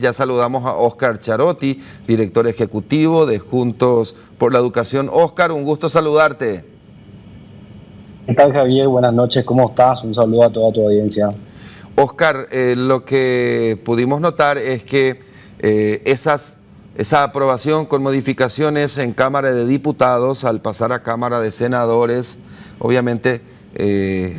Ya saludamos a Óscar Charotti, director ejecutivo de Juntos por la Educación. Óscar, un gusto saludarte. ¿Qué tal, Javier? Buenas noches, ¿cómo estás? Un saludo a toda tu audiencia. Óscar, lo que pudimos notar es que esa aprobación con modificaciones en Cámara de Diputados al pasar a Cámara de Senadores, obviamente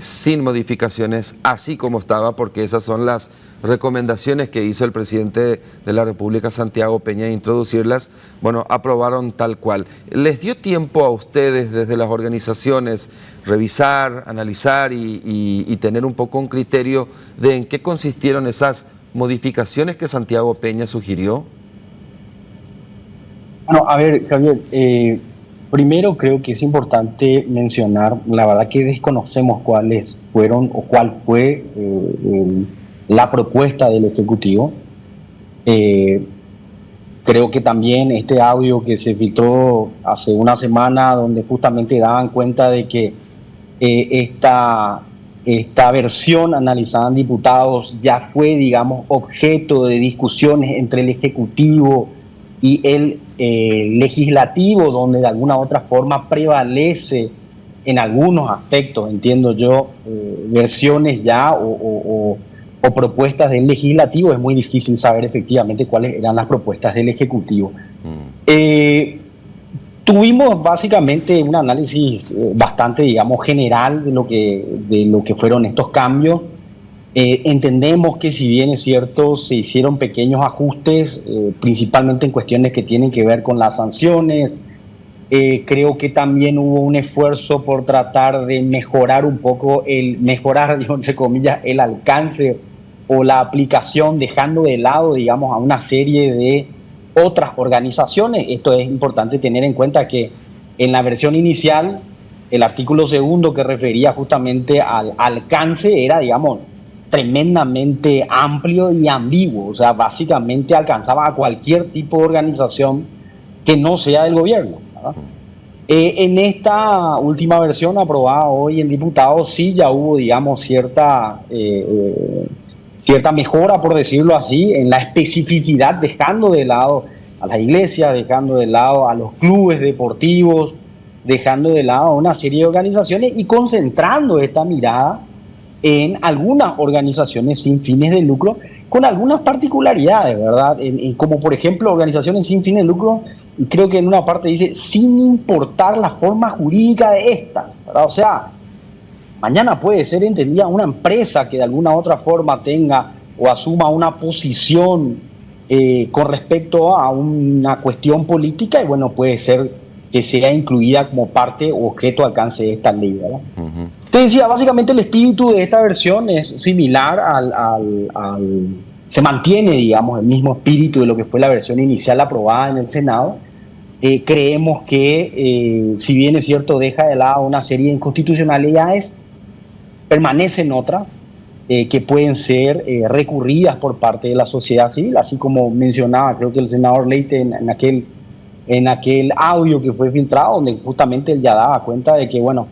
sin modificaciones, así como estaba, porque esas son las recomendaciones que hizo el presidente de la República, Santiago Peña, de introducirlas, bueno, aprobaron tal cual. ¿Les dio tiempo a ustedes desde las organizaciones revisar, analizar y tener un poco un criterio de en qué consistieron esas modificaciones que Santiago Peña sugirió? Bueno, a ver, Javier, primero creo que es importante mencionar, la verdad que desconocemos cuáles fueron o cuál fue la propuesta del Ejecutivo. Eh, Creo que también este audio que se filtró hace una semana, donde justamente daban cuenta de que esta versión analizada en diputados ya fue, digamos, objeto de discusiones entre el Ejecutivo y el Legislativo, donde de alguna u otra forma prevalece en algunos aspectos, entiendo yo, versiones ya o propuestas del Legislativo. Es muy difícil saber efectivamente cuáles eran las propuestas del Ejecutivo. Eh, Tuvimos básicamente un análisis bastante, digamos, general de lo que fueron estos cambios. Entendemos que, si bien es cierto, se hicieron pequeños ajustes, principalmente en cuestiones que tienen que ver con las sanciones. Creo que también hubo un esfuerzo por tratar de mejorar un poco, mejorar, digo, entre comillas, el alcance o la aplicación, dejando de lado, digamos, a una serie de otras organizaciones. Esto es importante tener en cuenta, que en la versión inicial, el artículo segundo, que refería justamente al alcance, era, digamos, tremendamente amplio y ambiguo. O sea, básicamente alcanzaba a cualquier tipo de organización que no sea del gobierno, ¿verdad? En esta última versión aprobada hoy en diputados, sí ya hubo, digamos, cierta mejora, por decirlo así, en la especificidad, dejando de lado a las iglesias, dejando de lado a los clubes deportivos, dejando de lado a una serie de organizaciones y concentrando esta mirada en algunas organizaciones sin fines de lucro, con algunas particularidades, ¿verdad? Como por ejemplo, organizaciones sin fines de lucro, y creo que en una parte dice, sin importar la forma jurídica de esta, ¿verdad? O sea, mañana puede ser entendida una empresa que de alguna otra forma tenga o asuma una posición con respecto a una cuestión política, y bueno, puede ser que sea incluida como parte o objeto de alcance de esta ley, ¿verdad? Te decía, básicamente el espíritu de esta versión es similar se mantiene, digamos, el mismo espíritu de lo que fue la versión inicial aprobada en el Senado. Creemos que, si bien es cierto, deja de lado una serie de inconstitucionalidades, permanecen otras que pueden ser recurridas por parte de la sociedad civil, así como mencionaba, creo que el senador Leite en aquel audio que fue filtrado, donde justamente él ya daba cuenta de que, bueno,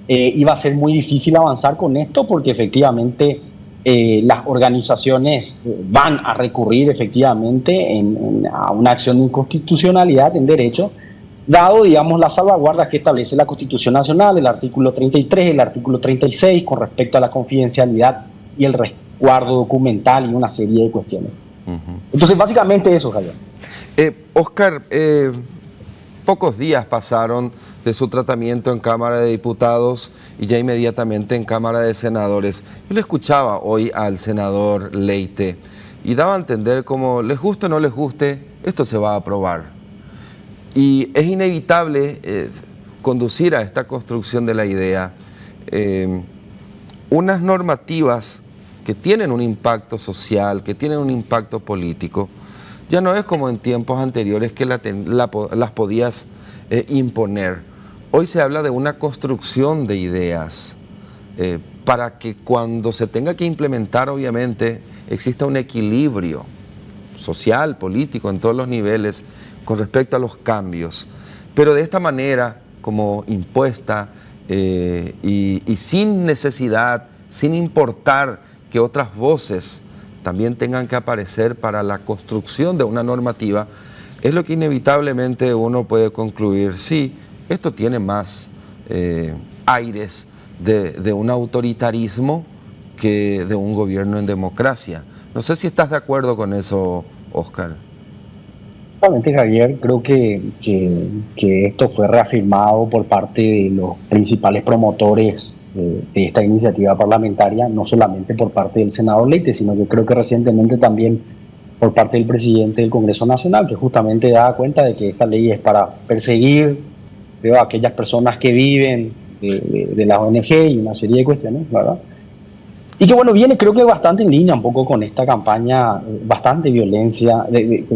iba a ser muy difícil avanzar con esto, porque efectivamente las organizaciones van a recurrir efectivamente a una acción de inconstitucionalidad en derecho, dado, digamos, las salvaguardas que establece la Constitución Nacional, el artículo 33, el artículo 36, con respecto a la confidencialidad y el resguardo documental y una serie de cuestiones. Entonces, básicamente eso, Javier. Óscar, pocos días pasaron de su tratamiento en Cámara de Diputados y ya inmediatamente en Cámara de Senadores. Yo le escuchaba hoy al senador Leite y daba a entender, como les guste o no les guste, esto se va a aprobar. Y es inevitable conducir a esta construcción de la idea unas normativas que tienen un impacto social, que tienen un impacto político. Ya no es como en tiempos anteriores que las podías imponer. Hoy se habla de una construcción de ideas para que cuando se tenga que implementar, obviamente, exista un equilibrio social, político, en todos los niveles con respecto a los cambios. Pero de esta manera, como impuesta y sin necesidad, sin importar que otras voces también tengan que aparecer para la construcción de una normativa, es lo que inevitablemente uno puede concluir, sí, esto tiene más aires de un autoritarismo que de un gobierno en democracia. No sé si estás de acuerdo con eso, Óscar. Exactamente, Javier, creo que esto fue reafirmado por parte de los principales promotores de esta iniciativa parlamentaria, no solamente por parte del senador Leite, sino yo creo que recientemente también por parte del presidente del Congreso Nacional, que justamente da cuenta de que esta ley es para perseguir, creo, a aquellas personas que viven de las ONG y una serie de cuestiones, ¿verdad? Y que bueno, viene creo que bastante en línea un poco con esta campaña, bastante violencia,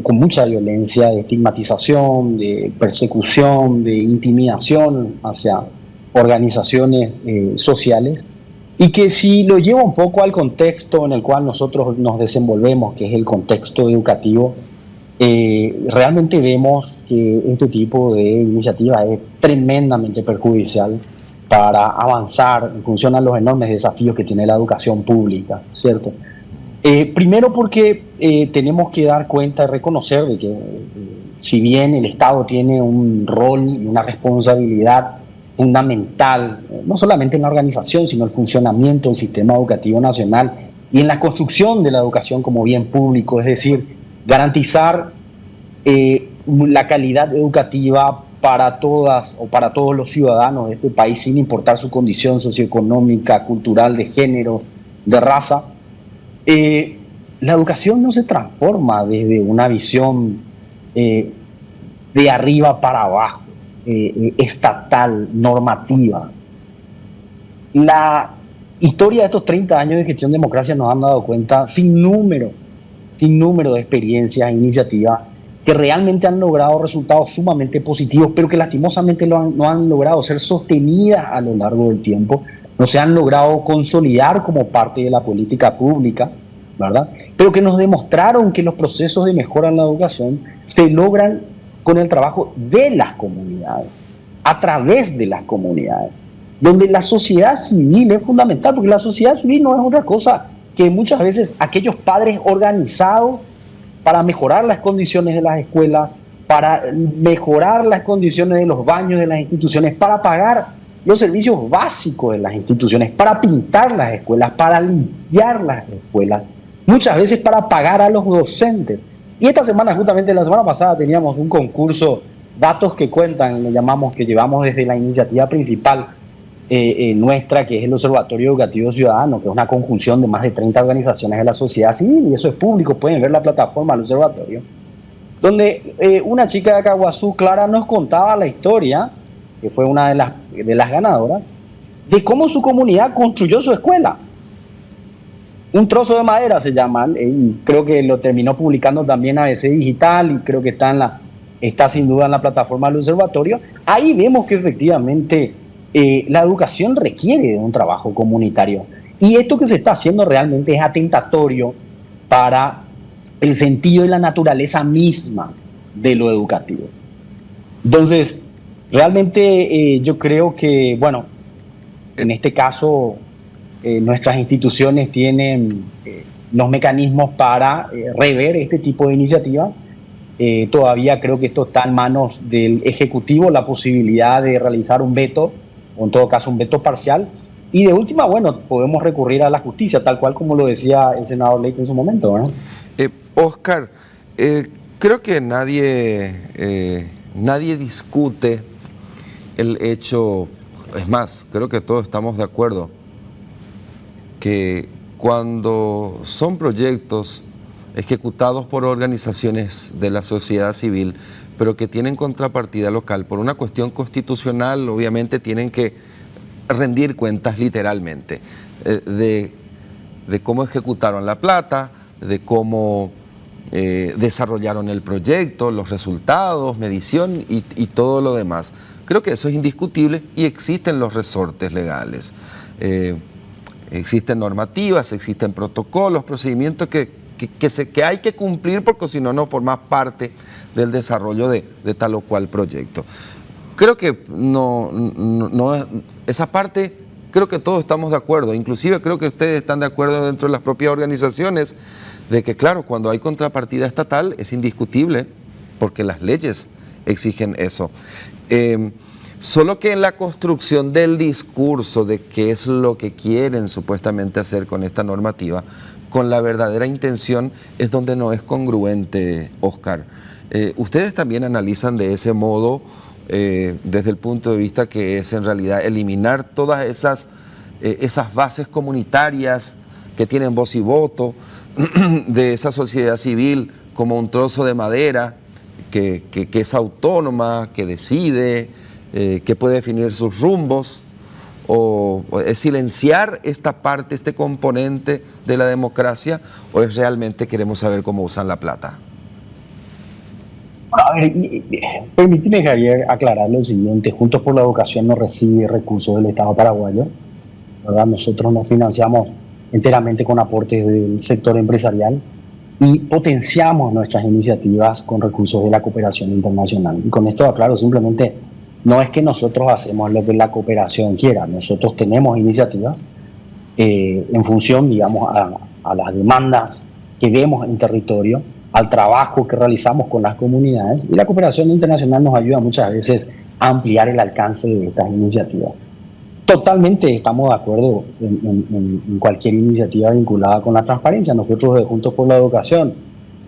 con mucha violencia, de estigmatización, de persecución, de intimidación hacia organizaciones sociales, y que si lo lleva un poco al contexto en el cual nosotros nos desenvolvemos, que es el contexto educativo, realmente vemos que este tipo de iniciativa es tremendamente perjudicial para avanzar en función a los enormes desafíos que tiene la educación pública, ¿cierto? Primero porque tenemos que dar cuenta y reconocer de que si bien el Estado tiene un rol y una responsabilidad fundamental, no solamente en la organización, sino el funcionamiento del sistema educativo nacional y en la construcción de la educación como bien público, es decir, garantizar la calidad educativa para todas o para todos los ciudadanos de este país, sin importar su condición socioeconómica, cultural, de género, de raza. La educación no se transforma desde una visión de arriba para abajo, estatal, normativa. La historia de estos 30 años de gestión de democracia nos han dado cuenta sin número de experiencias e iniciativas que realmente han logrado resultados sumamente positivos, pero que lastimosamente no han logrado ser sostenidas a lo largo del tiempo, no se han logrado consolidar como parte de la política pública, ¿verdad? Pero que nos demostraron que los procesos de mejora en la educación se logran con el trabajo de las comunidades, a través de las comunidades, donde la sociedad civil es fundamental, porque la sociedad civil no es otra cosa que muchas veces aquellos padres organizados para mejorar las condiciones de las escuelas, para mejorar las condiciones de los baños de las instituciones, para pagar los servicios básicos de las instituciones, para pintar las escuelas, para limpiar las escuelas, muchas veces para pagar a los docentes. Y esta semana, justamente la semana pasada, teníamos un concurso, Datos que Cuentan, le llamamos, que llevamos desde la iniciativa principal nuestra, que es el Observatorio Educativo Ciudadano, que es una conjunción de más de 30 organizaciones de la sociedad civil, y eso es público, pueden ver la plataforma del observatorio, donde una chica de Caguazú, Clara, nos contaba la historia, que fue una de las ganadoras, de cómo su comunidad construyó su escuela. Un trozo de madera se llama, y creo que lo terminó publicando también ABC Digital, y creo que está sin duda en la plataforma del observatorio. Ahí vemos que efectivamente la educación requiere de un trabajo comunitario, y esto que se está haciendo realmente es atentatorio para el sentido y la naturaleza misma de lo educativo. Entonces, realmente yo creo que, bueno, en este caso nuestras instituciones tienen los mecanismos para rever este tipo de iniciativas. Todavía creo que esto está en manos del Ejecutivo, la posibilidad de realizar un veto, o en todo caso un veto parcial, y de última, bueno, podemos recurrir a la justicia, tal cual como lo decía el senador Leite en su momento, ¿no? Óscar, creo que nadie discute el hecho, es más, creo que todos estamos de acuerdo, que cuando son proyectos ejecutados por organizaciones de la sociedad civil, pero que tienen contrapartida local, por una cuestión constitucional, obviamente tienen que rendir cuentas literalmente de cómo ejecutaron la plata, de cómo desarrollaron el proyecto, los resultados, medición y todo lo demás. Creo que eso es indiscutible y existen los resortes legales. Existen normativas, existen protocolos, procedimientos que hay que cumplir, porque si no, no formas parte del desarrollo de tal o cual proyecto. Creo que esa parte creo que todos estamos de acuerdo, inclusive creo que ustedes están de acuerdo dentro de las propias organizaciones, de que claro, cuando hay contrapartida estatal es indiscutible, porque las leyes exigen eso. Solo que en la construcción del discurso de qué es lo que quieren supuestamente hacer con esta normativa, con la verdadera intención es donde no es congruente, Oscar. Ustedes también analizan de ese modo, desde el punto de vista que es en realidad eliminar todas esas bases comunitarias que tienen voz y voto, de esa sociedad civil como un trozo de madera que es autónoma, que decide, que puede definir sus rumbos, o es silenciar esta parte, este componente de la democracia, o es realmente queremos saber cómo usan la plata. A ver, permíteme, Javier, aclarar lo siguiente. Juntos por la Educación no recibe recursos del Estado paraguayo, ¿verdad? Nosotros nos financiamos enteramente con aportes del sector empresarial y potenciamos nuestras iniciativas con recursos de la cooperación internacional. Y con esto aclaro, simplemente no es que nosotros hacemos lo que la cooperación quiera, nosotros tenemos iniciativas en función, digamos, a las demandas que vemos en territorio, al trabajo que realizamos con las comunidades, y la cooperación internacional nos ayuda muchas veces a ampliar el alcance de estas iniciativas. Totalmente estamos de acuerdo en cualquier iniciativa vinculada con la transparencia. Nosotros de Juntos por la Educación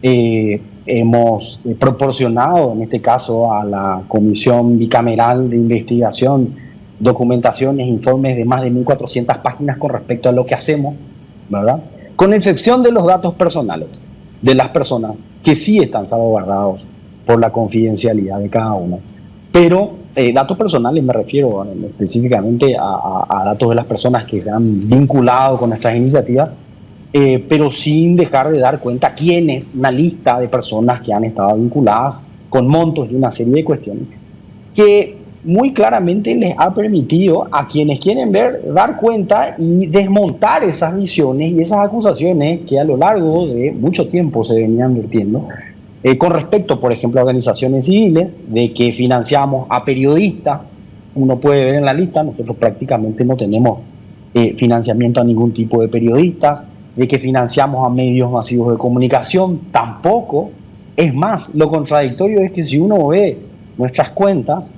hemos proporcionado, en este caso, a la Comisión Bicameral de Investigación, documentaciones, informes de más de 1.400 páginas con respecto a lo que hacemos, ¿verdad? Con excepción de los datos personales de las personas que sí están salvaguardados por la confidencialidad de cada uno. Pero datos personales me refiero específicamente a datos de las personas que se han vinculado con nuestras iniciativas, pero sin dejar de dar cuenta quiénes, una lista de personas que han estado vinculadas con montos y una serie de cuestiones que muy claramente les ha permitido a quienes quieren ver, dar cuenta y desmontar esas visiones y esas acusaciones que a lo largo de mucho tiempo se venían vertiendo con respecto, por ejemplo, a organizaciones civiles, de que financiamos a periodistas. Uno puede ver en la lista, nosotros prácticamente no tenemos financiamiento a ningún tipo de periodistas, de que financiamos a medios masivos de comunicación, tampoco. Es más, lo contradictorio es que si uno ve nuestras cuentas,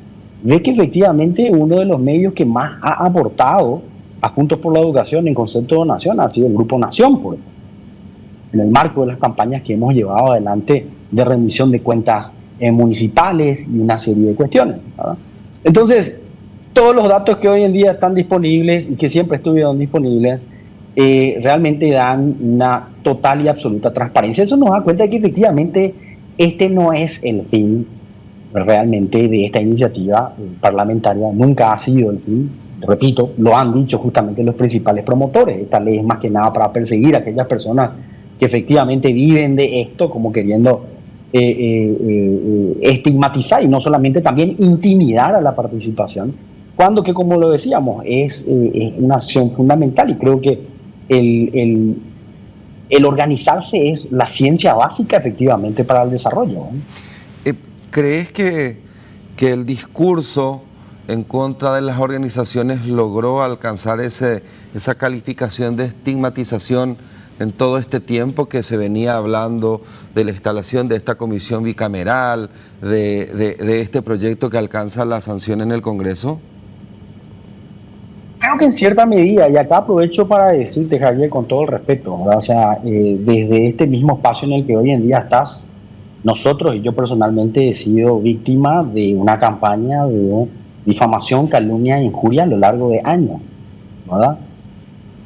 ve que efectivamente uno de los medios que más ha aportado a Juntos por la Educación en concepto de donación ha sido el Grupo Nación, por ejemplo, en el marco de las campañas que hemos llevado adelante de remisión de cuentas municipales y una serie de cuestiones, ¿verdad? Entonces, todos los datos que hoy en día están disponibles y que siempre estuvieron disponibles, realmente dan una total y absoluta transparencia. Eso nos da cuenta de que efectivamente este no es el fin realmente de esta iniciativa parlamentaria, nunca ha sido el fin. Repito, lo han dicho justamente los principales promotores. Esta ley es más que nada para perseguir a aquellas personas que efectivamente viven de esto, como queriendo estigmatizar y no solamente también intimidar a la participación, cuando que, como lo decíamos, es una acción fundamental, y creo que el organizarse es la ciencia básica efectivamente para el desarrollo, ¿eh? ¿Crees que el discurso en contra de las organizaciones logró alcanzar esa calificación de estigmatización en todo este tiempo que se venía hablando de la instalación de esta comisión bicameral, de este proyecto que alcanza la sanción en el Congreso? Creo que en cierta medida, y acá aprovecho para decirte, Javier, con todo el respeto, ¿verdad? O sea, desde este mismo espacio en el que hoy en día estás, nosotros y yo personalmente he sido víctima de una campaña de difamación, calumnia e injuria a lo largo de años, ¿verdad?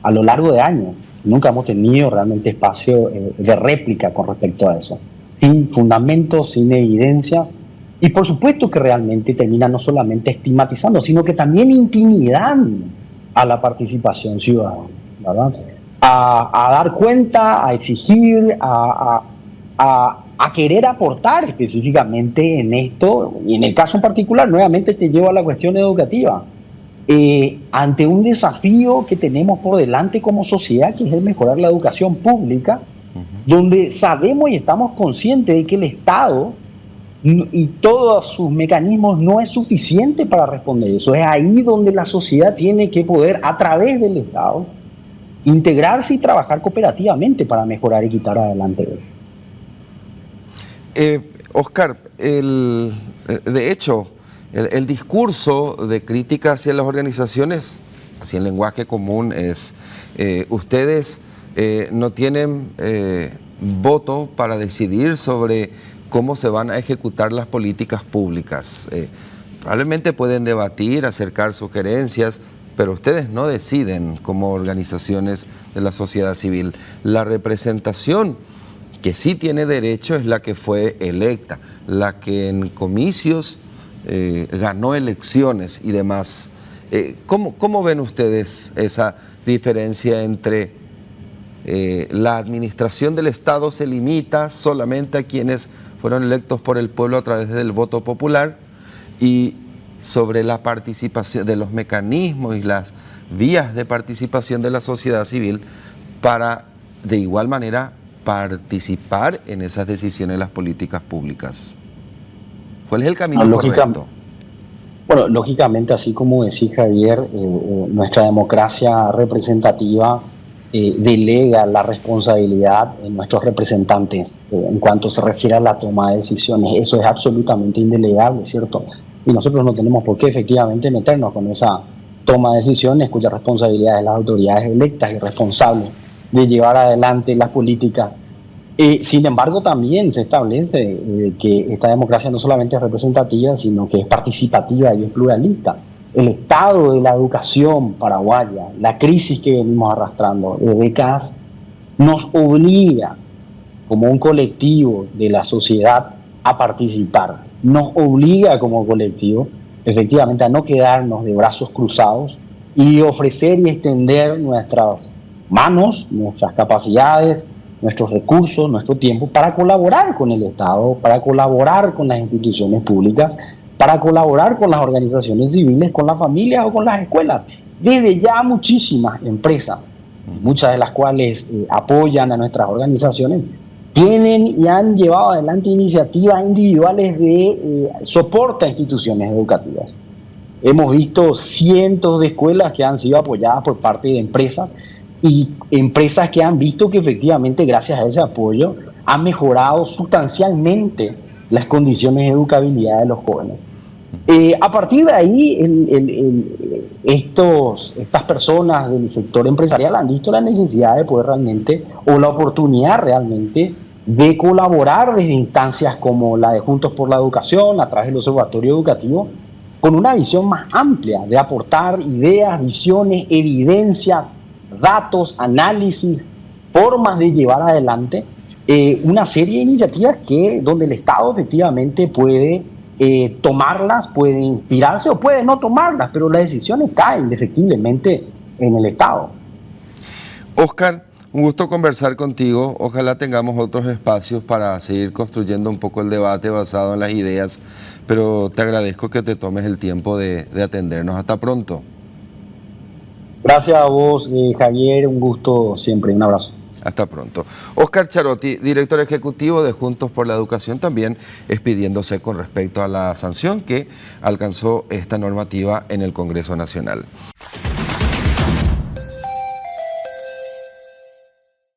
A lo largo de años. Nunca hemos tenido realmente espacio de réplica con respecto a eso. Sin fundamentos, sin evidencias. Y por supuesto que realmente termina no solamente estigmatizando, sino que también intimidando a la participación ciudadana, ¿verdad? A dar cuenta, a exigir, a querer aportar específicamente en esto, y en el caso en particular, nuevamente te llevo a la cuestión educativa, ante un desafío que tenemos por delante como sociedad, que es el mejorar la educación pública, donde sabemos y estamos conscientes de que el Estado y todos sus mecanismos no es suficiente para responder eso. Es ahí donde la sociedad tiene que poder, a través del Estado, integrarse y trabajar cooperativamente para mejorar y quitar adelante. Oscar, de hecho, el discurso de crítica hacia las organizaciones, así en lenguaje común, es ustedes no tienen voto para decidir sobre cómo se van a ejecutar las políticas públicas. Probablemente pueden debatir, acercar sugerencias, pero ustedes no deciden como organizaciones de la sociedad civil. La representación que sí tiene derecho es la que fue electa, la que en comicios ganó elecciones y demás. ¿Cómo ven ustedes esa diferencia entre la administración del Estado se limita solamente a quienes fueron electos por el pueblo a través del voto popular, y sobre la participación de los mecanismos y las vías de participación de la sociedad civil para de igual manera participar en esas decisiones de las políticas públicas? ¿Cuál es el camino correcto? Bueno, lógicamente, así como decía Javier, nuestra democracia representativa delega la responsabilidad en nuestros representantes en cuanto se refiere a la toma de decisiones. Eso es absolutamente indelegable, ¿cierto? Y nosotros no tenemos por qué efectivamente meternos con esa toma de decisiones cuya responsabilidad es las autoridades electas y responsables de llevar adelante las políticas. Sin embargo, también se establece que esta democracia no solamente es representativa, sino que es participativa y es pluralista. El estado de la educación paraguaya, la crisis que venimos arrastrando de décadas, nos obliga como un colectivo de la sociedad a participar. Nos obliga como colectivo efectivamente a no quedarnos de brazos cruzados y ofrecer y extender nuestras manos, nuestras capacidades, nuestros recursos, nuestro tiempo para colaborar con el Estado, para colaborar con las instituciones públicas, para colaborar con las organizaciones civiles, con las familias o con las escuelas. Desde ya muchísimas empresas, muchas de las cuales apoyan a nuestras organizaciones, tienen y han llevado adelante iniciativas individuales de soporte a instituciones educativas. Hemos visto cientos de escuelas que han sido apoyadas por parte de empresas, y empresas que han visto que efectivamente gracias a ese apoyo han mejorado sustancialmente las condiciones de educabilidad de los jóvenes. A partir de ahí, estas personas del sector empresarial han visto la necesidad de poder realmente, o la oportunidad realmente, de colaborar desde instancias como la de Juntos por la Educación, a través del Observatorio Educativo, con una visión más amplia, de aportar ideas, visiones, evidencias, datos, análisis, formas de llevar adelante una serie de iniciativas donde el Estado efectivamente puede tomarlas, puede inspirarse o puede no tomarlas, pero las decisiones caen indefectiblemente en el Estado. Oscar, un gusto conversar contigo. Ojalá tengamos otros espacios para seguir construyendo un poco el debate basado en las ideas, pero te agradezco que te tomes el tiempo de atendernos. Hasta pronto. Gracias a vos, Javier, un gusto siempre, un abrazo. Hasta pronto. Oscar Charotti, director ejecutivo de Juntos por la Educación, también expidiéndose con respecto a la sanción que alcanzó esta normativa en el Congreso Nacional.